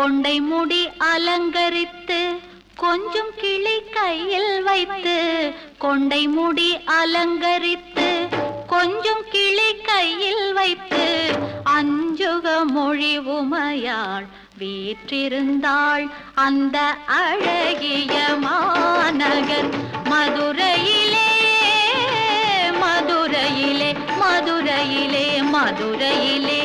கொண்டை முடி அலங்கரித்து கொஞ்சம் கிளி கையில் வைத்து கொண்டை முடி அலங்கரித்து கொஞ்சம் கிளி கையில் வைத்து அஞ்சுக மொழி உமையாள் வீற்றிருந்தாள் அந்த அழகிய மாநகர் மதுரையிலே மதுரையிலே மதுரையிலே மதுரையிலே